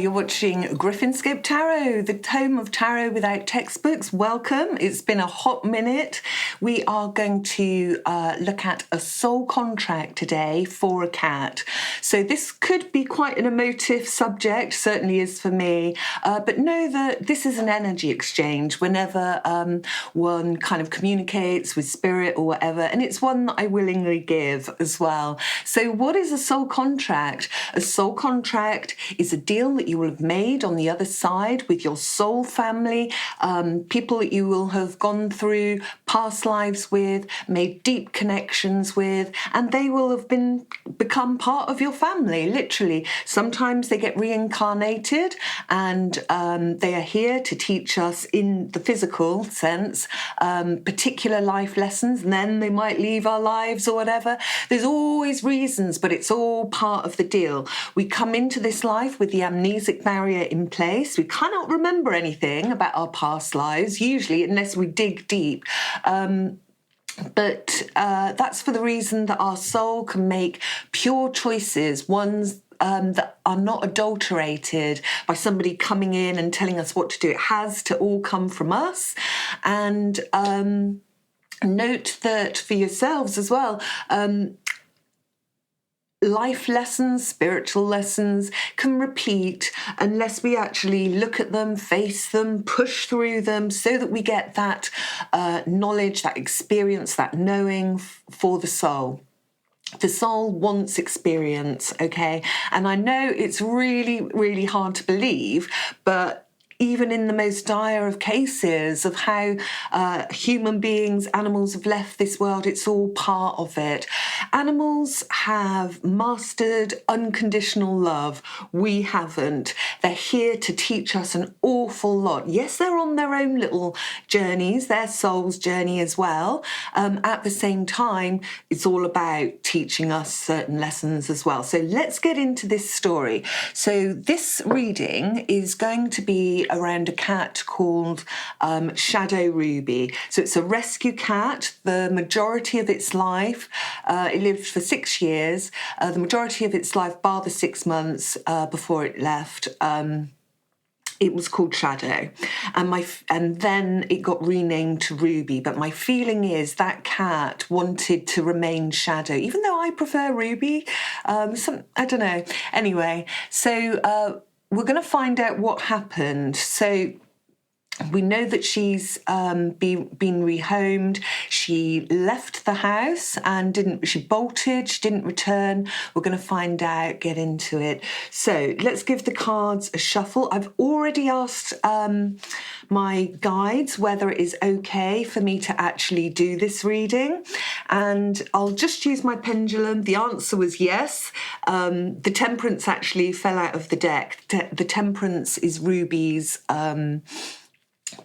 you're watching Griffinscope Tarot, the tome of tarot without textbooks. Welcome. It's been a hot minute. We are going to look at a soul contract today for a cat. So this could be quite an emotive subject, certainly is for me, but know that this is an energy exchange whenever one kind of communicates with spirit or whatever, and it's one that I willingly give as well. So what is a soul contract? A soul contract is a deal that you will have made on the other side with your soul family, people that you will have gone through past lives with, made deep connections with, and they will have become part of your family, literally. Sometimes they get reincarnated and they are here to teach us in the physical sense particular life lessons, and then they might leave our lives or whatever. There's always reasons, but it's all part of the deal. We come into this life with the amnesic barrier in place. We cannot remember anything about our past lives, usually, unless we dig deep. But that's for the reason that our soul can make pure choices, ones that are not adulterated by somebody coming in and telling us what to do. It has to all come from us. And note that for yourselves as well, life lessons, spiritual lessons can repeat unless we actually look at them, face them, push through them so that we get that knowledge, that experience, that knowing for the soul. The soul wants experience, okay? And I know it's really, really hard to believe, but even in the most dire of cases of how human beings, animals have left this world, it's all part of it. Animals have mastered unconditional love. We haven't. They're here to teach us an awful lot. Yes, they're on their own little journeys, their soul's journey as well. At the same time, it's all about teaching us certain lessons as well. So let's get into this story. So this reading is going to be around a cat called Shadow Ruby. So it's a rescue cat. The majority of its life, it lived for 6 years. The majority of its life, bar the 6 months before it left, it was called Shadow, and then it got renamed to Ruby. But my feeling is that cat wanted to remain Shadow, even though I prefer Ruby. I don't know. Anyway, so we're going to find out what happened. So we know that she's been rehomed. She left the house and she bolted, she didn't return. We're going to find out, get into it. So let's give the cards a shuffle. I've already asked my guides whether it is okay for me to actually do this reading, and I'll just use my pendulum. The answer was yes. The Temperance actually fell out of the deck. The Temperance is Ruby's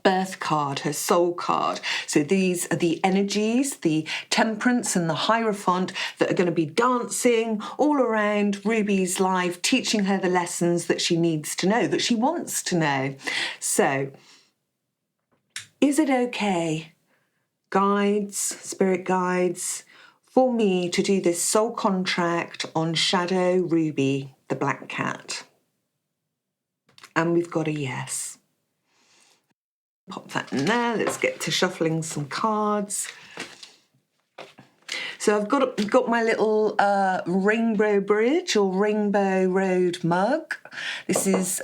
birth card, her soul card. So these are the energies, the Temperance and the Hierophant, that are going to be dancing all around Ruby's life, teaching her the lessons that she needs to know, that she wants to know. So is it okay, guides, spirit guides, for me to do this soul contract on Shadow Ruby, the black cat? And we've got a yes. Pop that in there. Let's get to shuffling some cards. So I've got my little rainbow bridge or rainbow road mug. This is,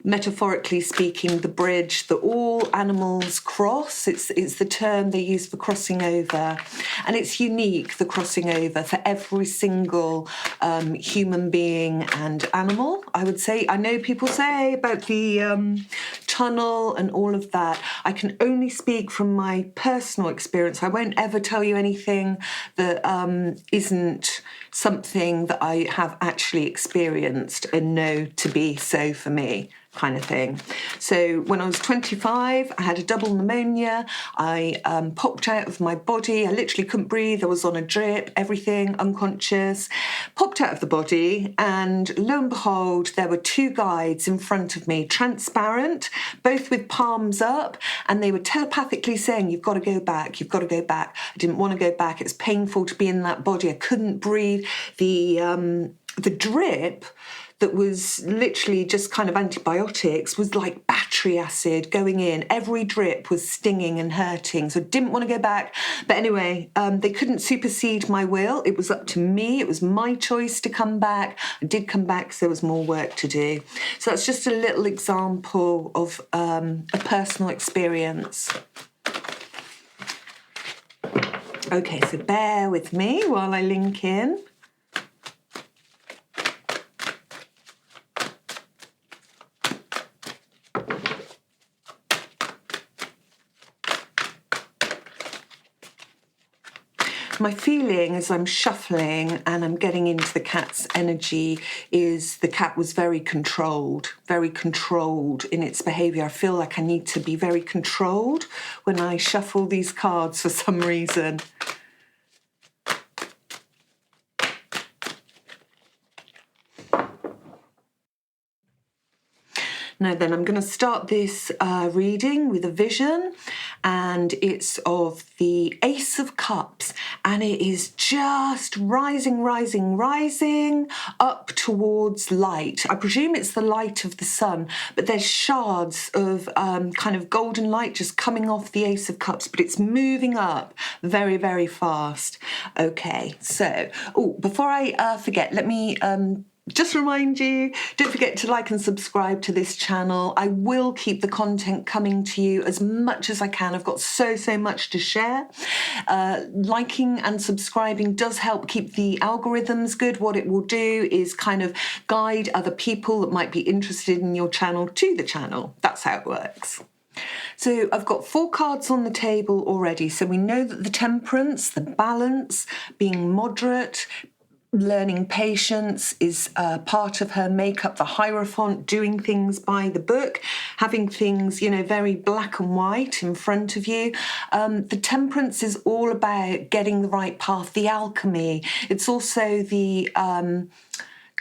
metaphorically speaking, the bridge that all animals cross. It's the term they use for crossing over. And it's unique, the crossing over, for every single human being and animal, I would say. I know people say about the tunnel and all of that. I can only speak from my personal experience. I won't ever tell you anything that isn't something that I have actually experienced and know to be so for me, kind of thing. So when I was 25, I had a double pneumonia. I popped out of my body. I literally couldn't breathe. I was on a drip, everything, unconscious. Popped out of the body, and lo and behold, there were 2 guides in front of me, transparent, both with palms up, and they were telepathically saying, you've got to go back, you've got to go back. I didn't want to go back. It's painful to be in that body. I couldn't breathe. The drip that was literally just kind of antibiotics was like battery acid going in. Every drip was stinging and hurting, so I didn't want to go back. But anyway, they couldn't supersede my will. It was up to me. It was my choice to come back. I did come back because there was more work to do. So that's just a little example of a personal experience. Okay, so bear with me while I link in. My feeling as I'm shuffling and I'm getting into the cat's energy is the cat was very controlled in its behaviour. I feel like I need to be very controlled when I shuffle these cards for some reason. Now then, I'm going to start this reading with a vision, and it's of the Ace of Cups, and it is just rising up towards light. I presume it's the light of the sun, but there's shards of kind of golden light just coming off the Ace of Cups, but it's moving up very, very fast. Okay, so, before I forget, let me just remind you, don't forget to like and subscribe to this channel. I will keep the content coming to you as much as I can. I've got so much to share. Liking and subscribing does help keep the algorithms good. What it will do is kind of guide other people that might be interested in your channel to the channel. That's how it works. So I've got 4 cards on the table already. So we know that the Temperance, the Balance, being moderate, learning patience is part of her makeup. The Hierophant, doing things by the book, having things, very black and white in front of you. The Temperance is all about getting the right path, the alchemy. It's also the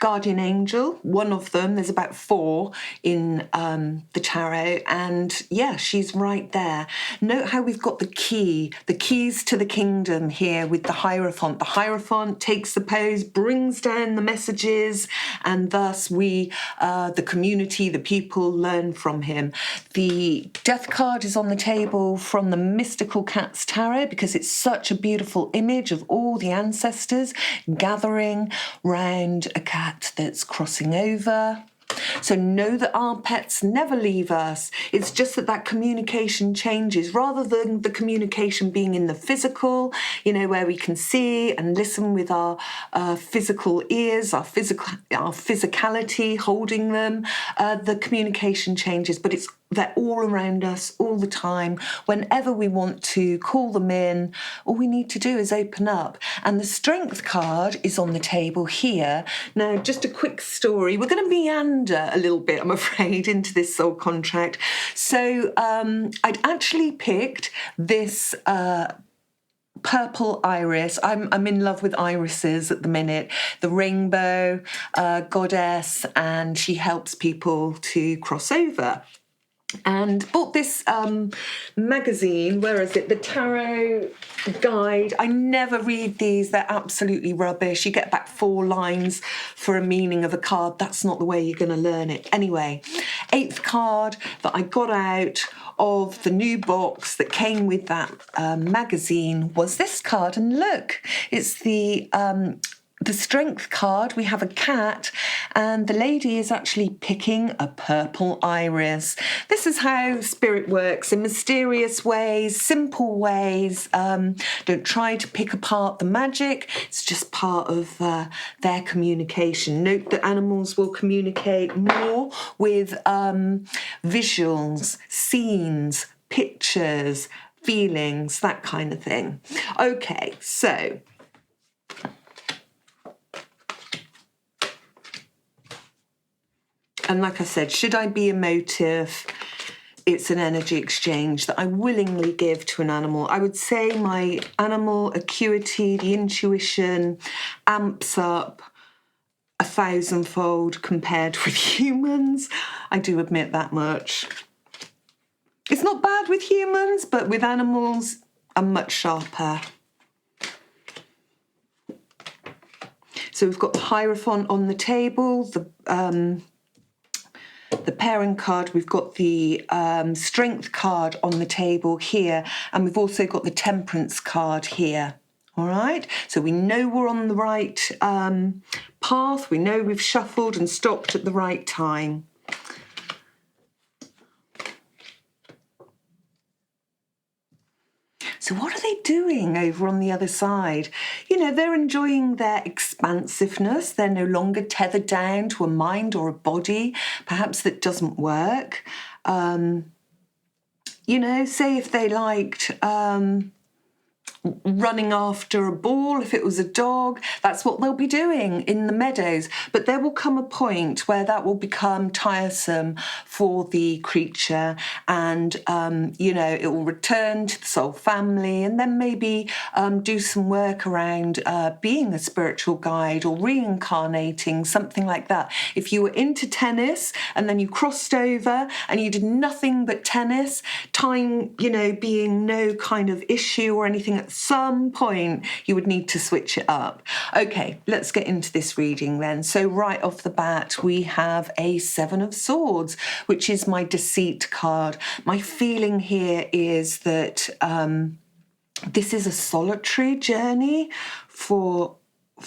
guardian angel, one of them. There's about 4 in the tarot, and yeah, she's right there. Note how we've got the keys to the kingdom here with the Hierophant. The Hierophant takes the pose, brings down the messages, and thus we, the community, the people, learn from him. The Death card is on the table from the Mystical Cats Tarot because it's such a beautiful image of all the ancestors gathering round a cat that's crossing over. So know that our pets never leave us. It's just that communication changes, rather than the communication being in the physical, where we can see and listen with our physical ears, our physicality, holding them. The communication changes, but they're all around us all the time. Whenever we want to call them in, all we need to do is open up. And the Strength card is on the table here. Now, just a quick story. We're going to meander a little bit, I'm afraid, into this soul contract. So I'd actually picked this purple iris. I'm in love with irises at the minute. The rainbow goddess, and she helps people to cross over. And bought this magazine, where is it? The Tarot Guide. I never read these, they're absolutely rubbish. You get back 4 lines for a meaning of a card. That's not the way you're going to learn it. Anyway, 8th card that I got out of the new box that came with that magazine was this card. And look, it's the Strength card. We have a cat, and the lady is actually picking a purple iris. This is how spirit works, in mysterious ways, simple ways. Don't try to pick apart the magic. It's just part of their communication. Note that animals will communicate more with visuals, scenes, pictures, feelings, that kind of thing. Okay, so and like I said, should I be emotive, it's an energy exchange that I willingly give to an animal. I would say my animal acuity, the intuition, amps up 1,000-fold compared with humans. I do admit that much. It's not bad with humans, but with animals, I'm much sharper. So we've got the Hierophant on the table, the Pairing card, we've got the Strength card on the table here, and we've also got the Temperance card here. All right, so we know we're on the right path. We know we've shuffled and stopped at the right time. So what are they doing over on the other side? You know, they're enjoying their expansiveness. They're no longer tethered down to a mind or a body, perhaps that doesn't work. You know, say if they liked running after a ball, if it was a dog, that's what they'll be doing in the meadows. But there will come a point where that will become tiresome for the creature, and you know, it will return to the soul family, and then maybe do some work around being a spiritual guide or reincarnating, something like that. If you were into tennis and then you crossed over and you did nothing but tennis, time, you know, being no kind of issue or anything, at some point you would need to switch it up. Okay, let's get into this reading then. So right off the bat, we have a Seven of Swords, which is my deceit card. My feeling here is that this is a solitary journey for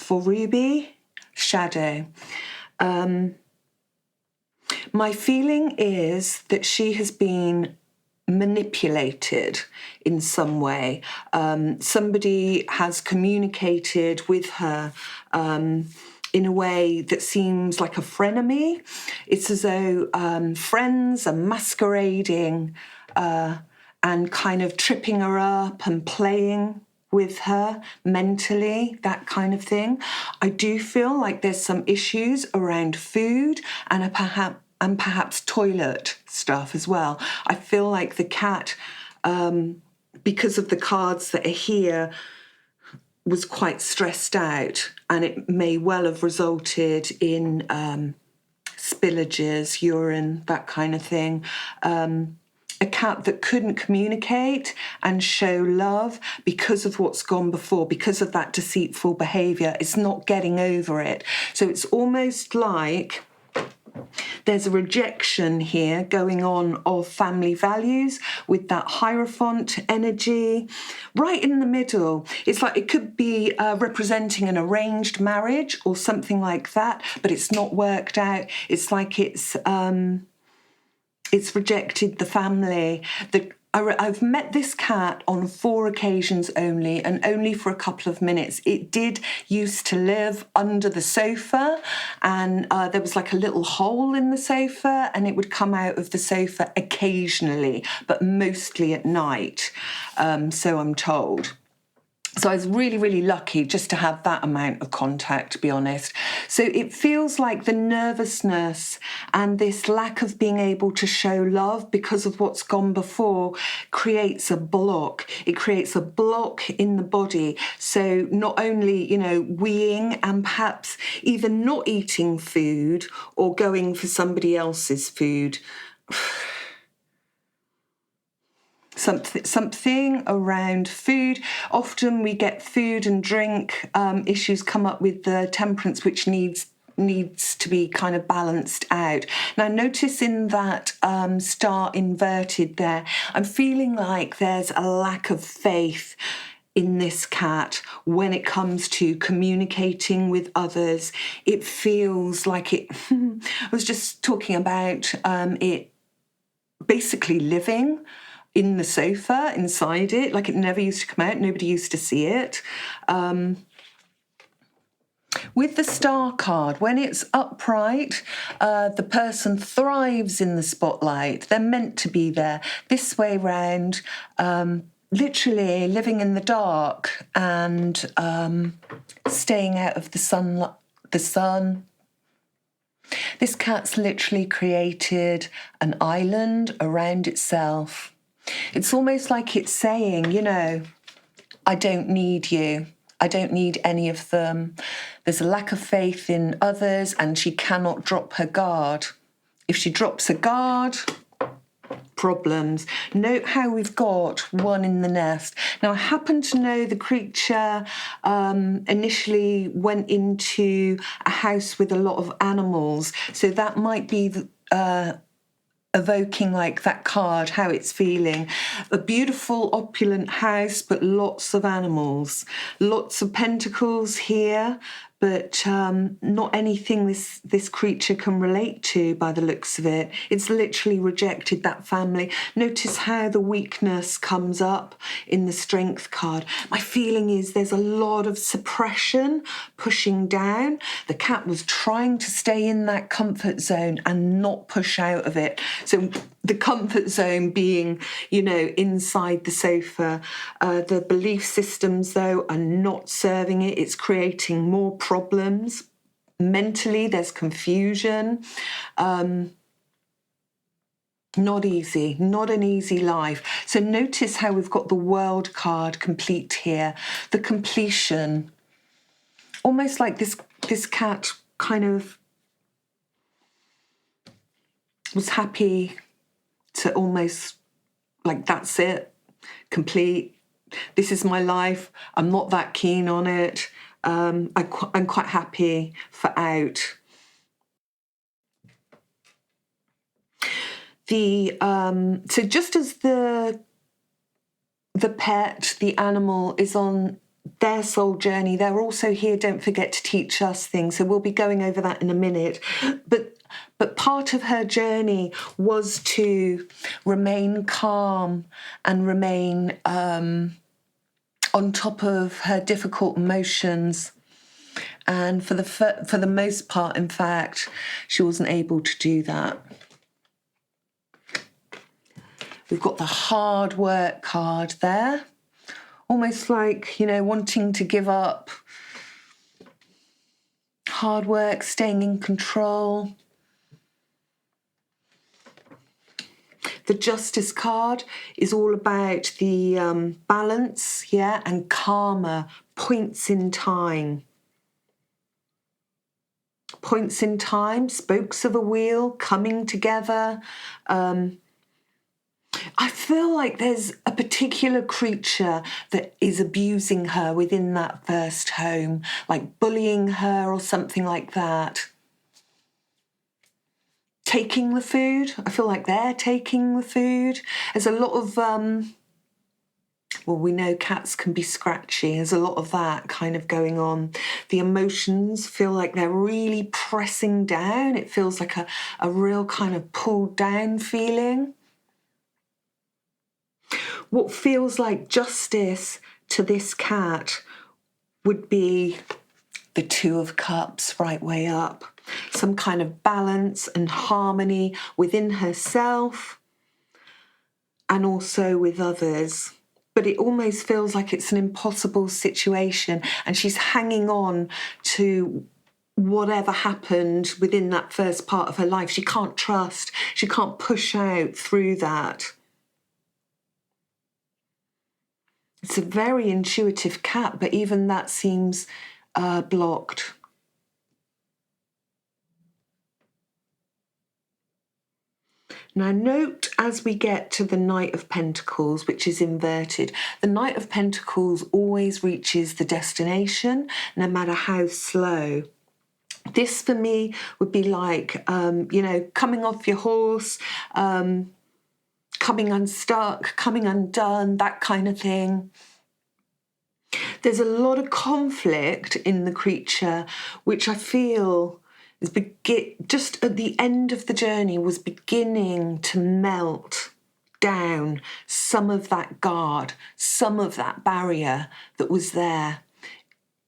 Ruby. Shadow. My feeling is that she has been manipulated in some way. Somebody has communicated with her in a way that seems like a frenemy. It's as though friends are masquerading and kind of tripping her up and playing with her mentally, that kind of thing. I do feel like there's some issues around food and perhaps toilet stuff as well. I feel like the cat, because of the cards that are here, was quite stressed out, and it may well have resulted in spillages, urine, that kind of thing. A cat that couldn't communicate and show love because of what's gone before, because of that deceitful behaviour. It's not getting over it. So it's almost like there's a rejection here going on of family values with that Hierophant energy right in the middle. It's like it could be representing an arranged marriage or something like that, but it's not worked out. It's like it's rejected the family. I've met this cat on 4 occasions only, and only for a couple of minutes. It did used to live under the sofa, and there was like a little hole in the sofa, and it would come out of the sofa occasionally, but mostly at night, so I'm told. So I was really, really lucky just to have that amount of contact, to be honest. So it feels like the nervousness and this lack of being able to show love because of what's gone before creates a block. It creates a block in the body. So not only, you know, weeing and perhaps even not eating food or going for somebody else's food. Something around food. Often we get food and drink issues come up with the Temperance, which needs to be kind of balanced out. Now notice in that star inverted there, I'm feeling like there's a lack of faith in this cat when it comes to communicating with others. It feels like it I was just talking about it basically living in the sofa, inside it, like it never used to come out, nobody used to see it. With the Star card, when it's upright, the person thrives in the spotlight. They're meant to be there. This way round, literally living in the dark and staying out of the sun. This cat's literally created an island around itself. It's almost like it's saying, you know, I don't need you. I don't need any of them. There's a lack of faith in others, and she cannot drop her guard. If she drops her guard, problems. Note how we've got one in the nest. Now, I happen to know the creature initially went into a house with a lot of animals, so that might be evoking like that card, how it's feeling. A beautiful opulent house, but lots of animals, lots of pentacles here, but not anything this creature can relate to by the looks of it. It's literally rejected that family. Notice how the weakness comes up in the strength card. My feeling is there's a lot of suppression pushing down. The cat was trying to stay in that comfort zone and not push out of it. So the comfort zone being, inside the sofa. The belief systems, though, are not serving it. It's creating more problems. Mentally, there's confusion. Not easy, not an easy life. So notice how we've got the World card complete here. The completion. Almost like this cat kind of was happy to almost like, that's it, complete. This is my life. I'm not that keen on it. I'm quite happy for out. So just as the pet, the animal, is on their soul journey, they're also here, don't forget, to teach us things. So we'll be going over that in a minute. But part of her journey was to remain calm and remain on top of her difficult emotions. And for the most part, in fact, she wasn't able to do that. We've got the hard work card there. Almost like, wanting to give up. Hard work, staying in control. The Justice card is all about the balance, and karma, points in time. Points in time, spokes of a wheel coming together. I feel like there's a particular creature that is abusing her within that first home, like bullying her or something like that. Taking the food. I feel like they're taking the food. There's a lot of, we know cats can be scratchy. There's a lot of that kind of going on. The emotions feel like they're really pressing down. It feels like a real kind of pulled down feeling. What feels like justice to this cat would be the Two of Cups right way up. Some kind of balance and harmony within herself and also with others. But it almost feels like it's an impossible situation, and she's hanging on to whatever happened within that first part of her life. She can't trust, she can't push out through that. It's a very intuitive cat, but even that seems blocked. Now note as we get to the Knight of Pentacles, which is inverted, the Knight of Pentacles always reaches the destination, no matter how slow. This for me would be like, coming off your horse, coming unstuck, coming undone, that kind of thing. There's a lot of conflict in the creature, which I feel is just at the end of the journey was beginning to melt down some of that guard, some of that barrier that was there.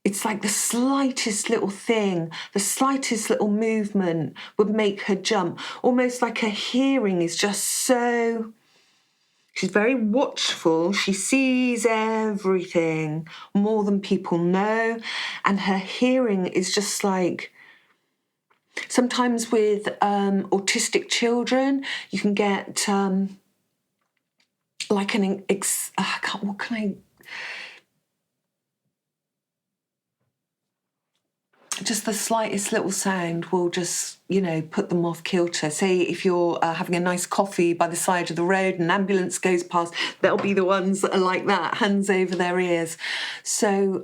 It's like the slightest little thing, the slightest little movement would make her jump, almost like her hearing is just so... She's very watchful. She sees everything more than people know. And her hearing is just like... Sometimes with autistic children, you can get like an... what can I... just the slightest little sound will just, put them off kilter. Say if you're having a nice coffee by the side of the road and an ambulance goes past, they'll be the ones that are like that, hands over their ears. So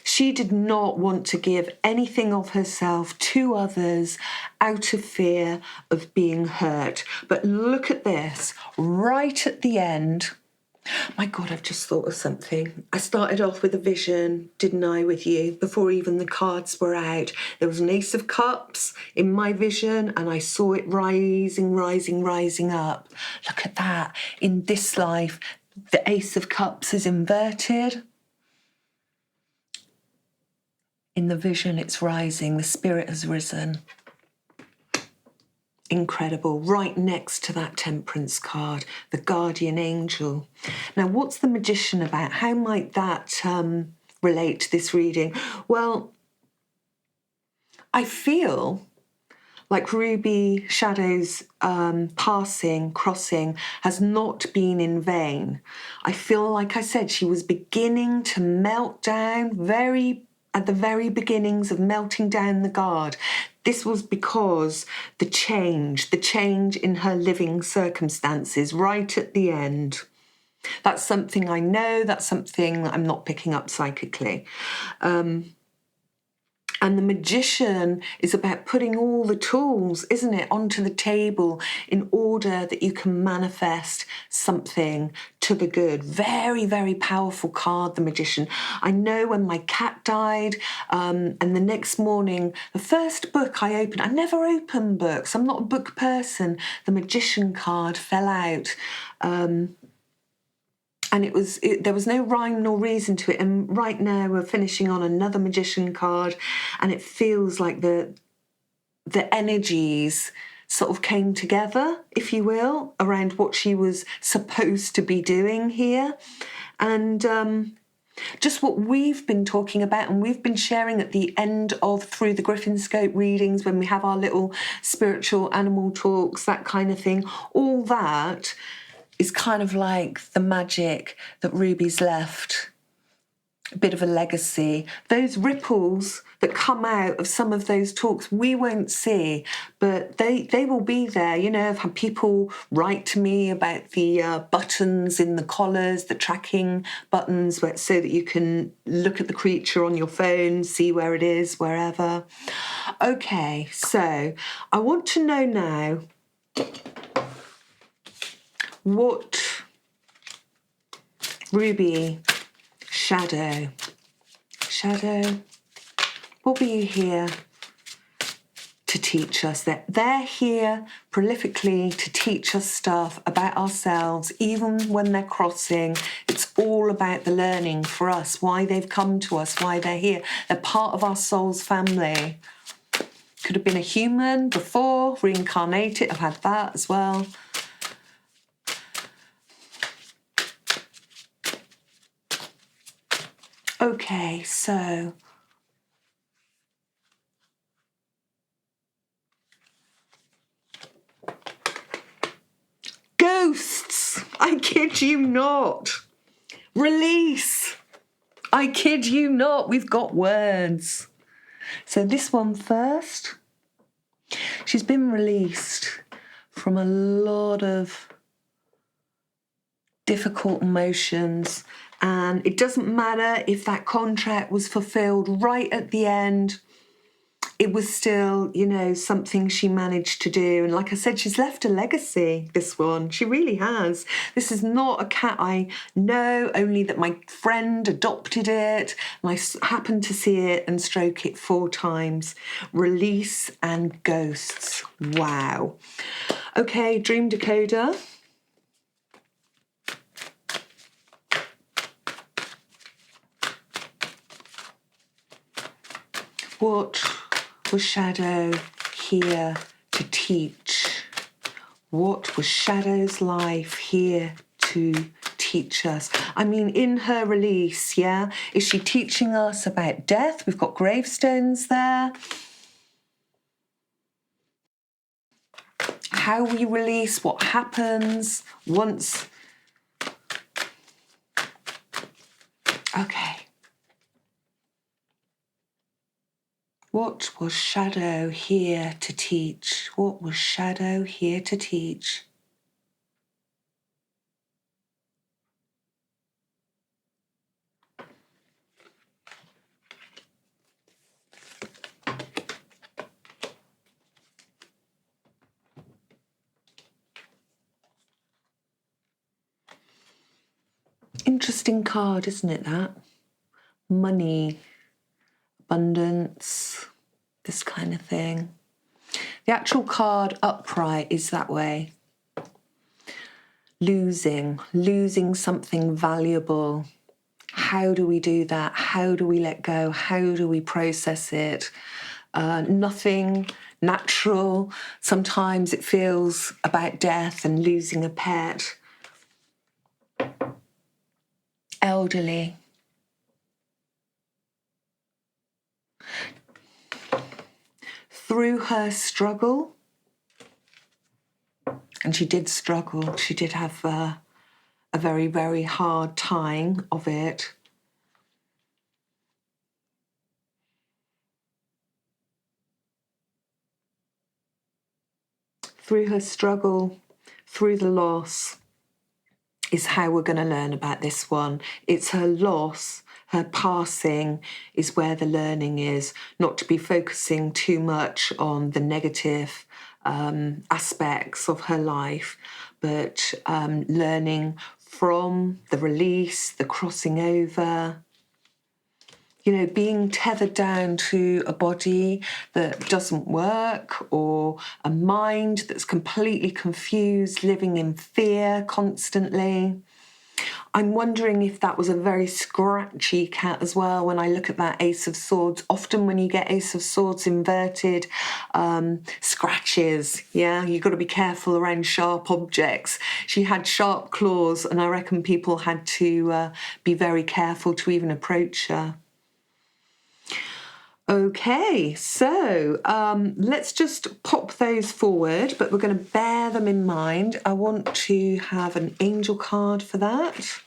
she did not want to give anything of herself to others out of fear of being hurt. But look at this, right at the end. My God, I've just thought of something. I started off with a vision, didn't I, with you, before even the cards were out. There was an Ace of Cups in my vision, and I saw it rising, rising, rising up. Look at that. In this life, the Ace of Cups is inverted. In the vision, it's rising. The spirit has risen. Incredible. Right next to that Temperance card, the guardian angel. Now, what's the Magician about? How might that relate to this reading? Well, I feel like Ruby Shadow's crossing has not been in vain. I feel, like I said, she was beginning to melt down at the very beginnings of melting down the guard. This was because the change in her living circumstances right at the end. That's something I know, that's something I'm not picking up psychically. And the Magician is about putting all the tools, isn't it, onto the table in order that you can manifest something to the good. Very, very powerful card, the Magician. I know when my cat died, and the next morning, the first book I opened, I never open books, I'm not a book person, the Magician card fell out. And there was no rhyme nor reason to it. And right now we're finishing on another Magician card, and it feels like the energies sort of came together, if you will, around what she was supposed to be doing here. And just what we've been talking about and we've been sharing at the end of Through the Griffinscope readings, when we have our little spiritual animal talks, that kind of thing, all that is kind of like the magic that Ruby's left, a bit of a legacy. Those ripples that come out of some of those talks we won't see, but they will be there. I've had people write to me about the buttons in the collars, the tracking buttons, so that you can look at the creature on your phone, see where it is, wherever. Okay, so I want to know now what Ruby Shadow, what were you here to teach us? That they're here prolifically to teach us stuff about ourselves, even when they're crossing. It's all about the learning for us, why they've come to us, why they're here. They're part of our soul's family. Could have been a human before, reincarnated. I've had that as well. Okay, so ghosts, I kid you not. Release, I kid you not, we've got words. So this one first, she's been released from a lot of difficult emotions. And it doesn't matter if that contract was fulfilled right at the end. It was still, something she managed to do. And like I said, she's left a legacy, this one. She really has. This is not a cat I know, only that my friend adopted it. And I happened to see it and stroke it 4 times. Release and ghosts. Wow. Okay, Dream Decoder. What was Shadow here to teach? What was Shadow's life here to teach us? I mean, in her release, yeah? Is she teaching us about death? We've got gravestones there. How we release, what happens once. Okay. What was shadow here to teach? What was shadow here to teach? Interesting card, isn't it, that? Money, abundance, this kind of thing. The actual card upright is that way. Losing something valuable. How do we do that? How do we let go? How do we process it? Nothing natural. Sometimes it feels about death and losing a pet. Elderly. Through her struggle, and she did struggle, she did have a very, very hard time of it. Through her struggle, through the loss, is how we're going to learn about this one. It's her loss, her passing is where the learning is, not to be focusing too much on the negative aspects of her life, but learning from the release, the crossing over. You know, being tethered down to a body that doesn't work, or a mind that's completely confused, living in fear constantly. I'm wondering if that was a very scratchy cat as well. When I look at that Ace of Swords, often when you get Ace of Swords inverted, scratches, yeah? You've got to be careful around sharp objects. She had sharp claws, and I reckon people had to be very careful to even approach her. Okay, so let's just pop those forward, but we're going to bear them in mind. I want to have an angel card for that.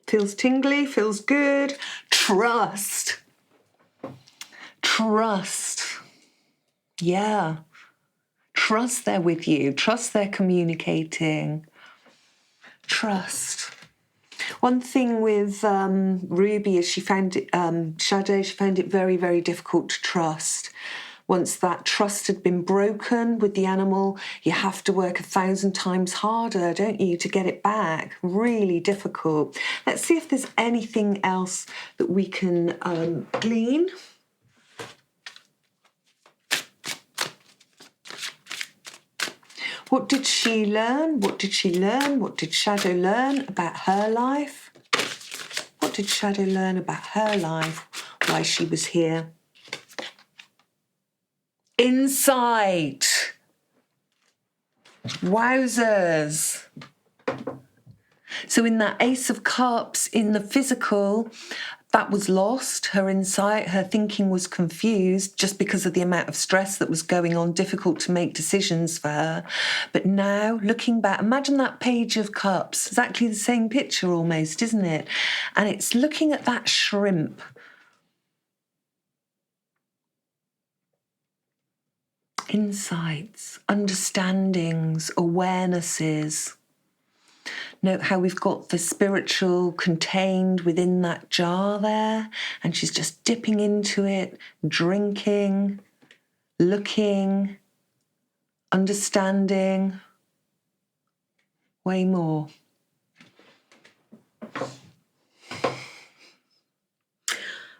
Feels tingly, feels good. Trust. Trust. Yeah. Trust they're with you. Trust they're communicating. Trust. One thing with Ruby is she found it, Shadow, she found it very, very difficult to trust. Once that trust had been broken with the animal, you have to work 1,000 times harder, don't you, to get it back. Really difficult. Let's see if there's anything else that we can glean. What did she learn? What did she learn? What did Shadow learn about her life? What did Shadow learn about her life? Why she was here? Insight. Wowzers. So in that Ace of Cups, in the physical, that was lost. Her insight, her thinking was confused just because of the amount of stress that was going on, difficult to make decisions for her. But now, looking back, imagine that Page of Cups, exactly the same picture almost, isn't it? And it's looking at that shrimp. Insights, understandings, awarenesses. Note how we've got the spiritual contained within that jar there, and she's just dipping into it, drinking, looking, understanding, way more.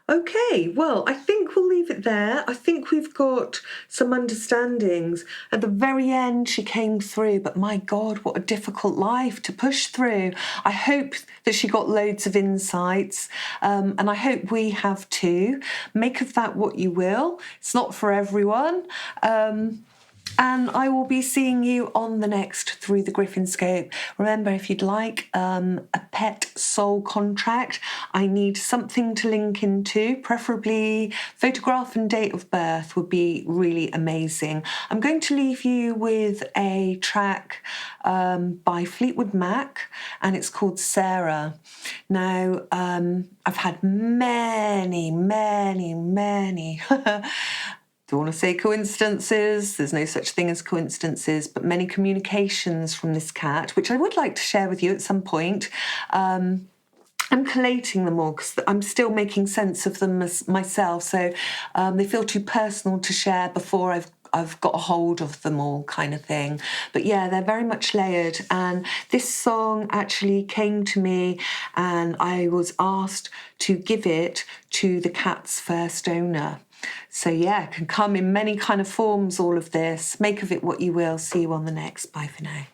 Okay, well, I think we'll leave it there. I think we've got some understandings. At the very end, she came through, but my God, what a difficult life to push through. I hope that she got loads of insights, and I hope we have too. Make of that what you will. It's not for everyone. And I will be seeing you on the next Through the Griffinscope. Remember, if you'd like a pet soul contract, I need something to link into, preferably photograph and date of birth would be really amazing. I'm going to leave you with a track by Fleetwood Mac, and it's called Sarah. Now, I've had many don't want to say coincidences, there's no such thing as coincidences, but many communications from this cat, which I would like to share with you at some point. I'm collating them all because I'm still making sense of them myself, so they feel too personal to share before I've got a hold of them all, kind of thing. But yeah, they're very much layered, and this song actually came to me and I was asked to give it to the cat's first owner. So yeah, it can come in many kind of forms, all of this. Make of it what you will. See you on the next. Bye for now.